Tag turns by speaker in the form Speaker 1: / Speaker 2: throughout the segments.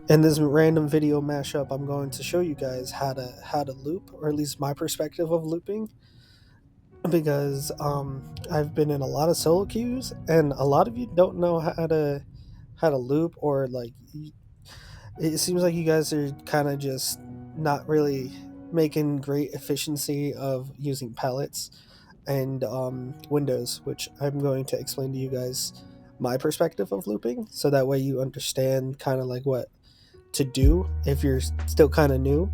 Speaker 1: In this random video mashup, I'm going to show you guys how to loop, or at least my perspective of looping, because I've been in a lot of solo queues, and a lot of you don't know how to loop, or like it seems like you guys are kind of just not really making great efficiency of using palettes and windows, which I'm going to explain to you guys my perspective of looping, so that way you understand kind of like what to do if you're still kind of new.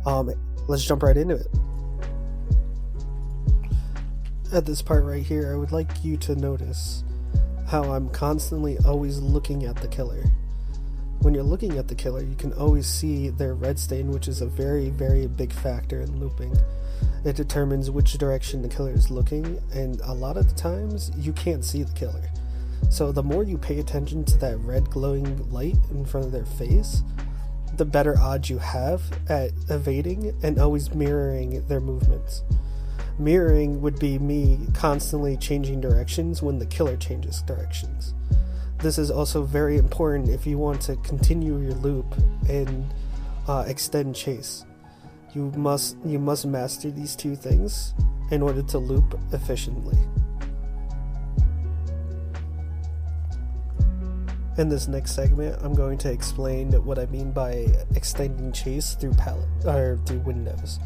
Speaker 1: Um, let's jump right into it. At this part right here, I would like you to notice how I'm constantly always looking at the killer. When you're looking at the killer, you can always see their red stain, which is a very, very big factor in looping. It determines which direction the killer is looking, and a lot of the times you can't see the killer. So the more you pay attention to that red glowing light in front of their face, the better odds you have at evading and always mirroring their movements. Mirroring would be me constantly changing directions when the killer changes directions. This is also very important if you want to continue your loop and extend chase. You must master these two things in order to loop efficiently. In this next segment, I'm going to explain what I mean by extending chase through through windows,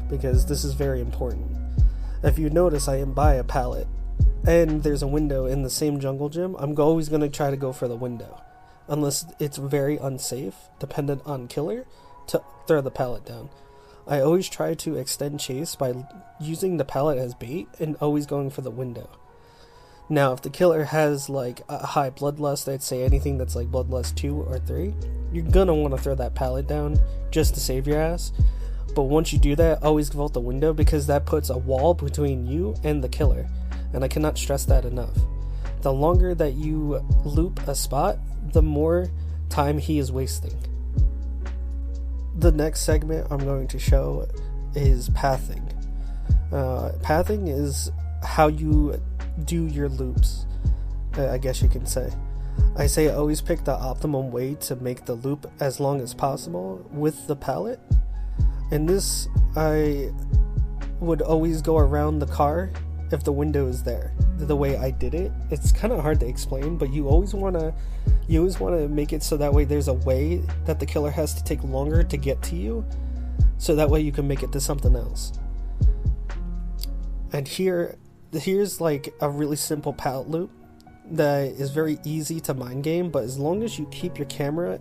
Speaker 1: because this is very important. If you notice, I am by a pallet, and there's a window in the same jungle gym. I'm always going to try to go for the window, unless it's very unsafe, dependent on killer, to throw the pallet down. I always try to extend chase by using the pallet as bait and always going for the window. Now, if the killer has like a high bloodlust, I'd say anything that's like bloodlust 2 or 3, you're gonna want to throw that pallet down just to save your ass. But once you do that, always vault the window, because that puts a wall between you and the killer, and I cannot stress that enough. The longer that you loop a spot, the more time he is wasting. The next segment I'm going to show is pathing. Pathing is how you do your loops, I guess you can say. I say always pick the optimum way to make the loop as long as possible with the pallet. In this, I would always go around the car if the window is there. The way I did it, it's kind of hard to explain, but you always want to make it so that way there's a way that the killer has to take longer to get to you, so that way you can make it to something else. And here's like a really simple pallet loop that is very easy to mind game, but as long as you keep your camera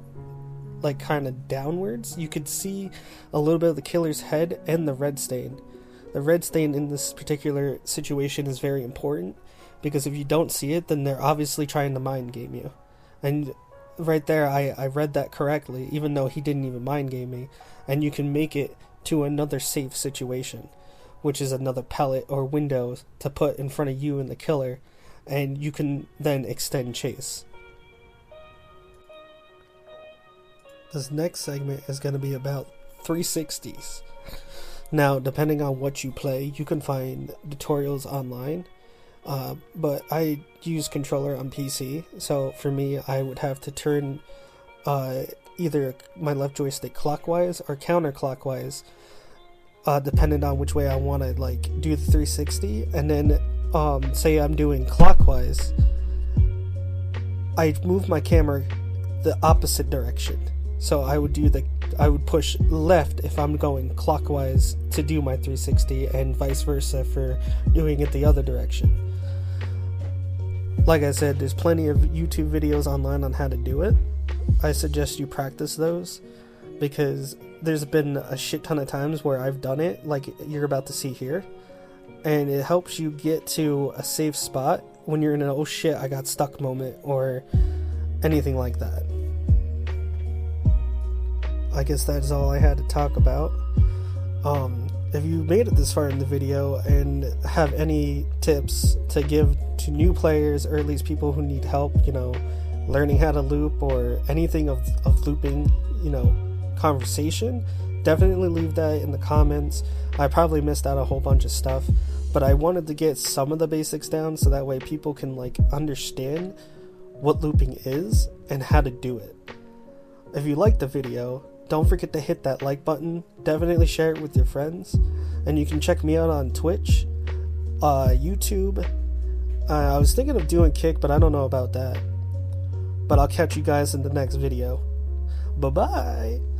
Speaker 1: like kind of downwards, you could see a little bit of the killer's head and the red stain. The red stain in this particular situation is very important, because if you don't see it, then they're obviously trying to mind game you. And right there, I read that correctly, even though he didn't even mind game me. And you can make it to another safe situation, which is another pallet or window to put in front of you and the killer, and you can then extend chase. This next segment is going to be about 360s. Now, depending on what you play, you can find tutorials online, but I use controller on PC, so for me, I would have to turn either my left joystick clockwise or counterclockwise, depending on which way I want to like do the 360. And then say I'm doing clockwise, I move my camera the opposite direction. So I would push left if I'm going clockwise to do my 360, and vice versa for doing it the other direction. Like I said, there's plenty of YouTube videos online on how to do it. I suggest you practice those, because there's been a shit ton of times where I've done it, like you're about to see here, and it helps you get to a safe spot when you're in an oh shit I got stuck moment or anything like that. I guess that's all I had to talk about. If you made it this far in the video and have any tips to give to new players, or at least people who need help, learning how to loop or anything of looping, conversation, definitely leave that in the comments. I probably missed out a whole bunch of stuff, but I wanted to get some of the basics down so that way people can understand what looping is and how to do it. If you liked the video, don't forget to hit that like button. Definitely share it with your friends. And you can check me out on Twitch, YouTube. I was thinking of doing Kick, but I don't know about that. But I'll catch you guys in the next video. Bye-bye!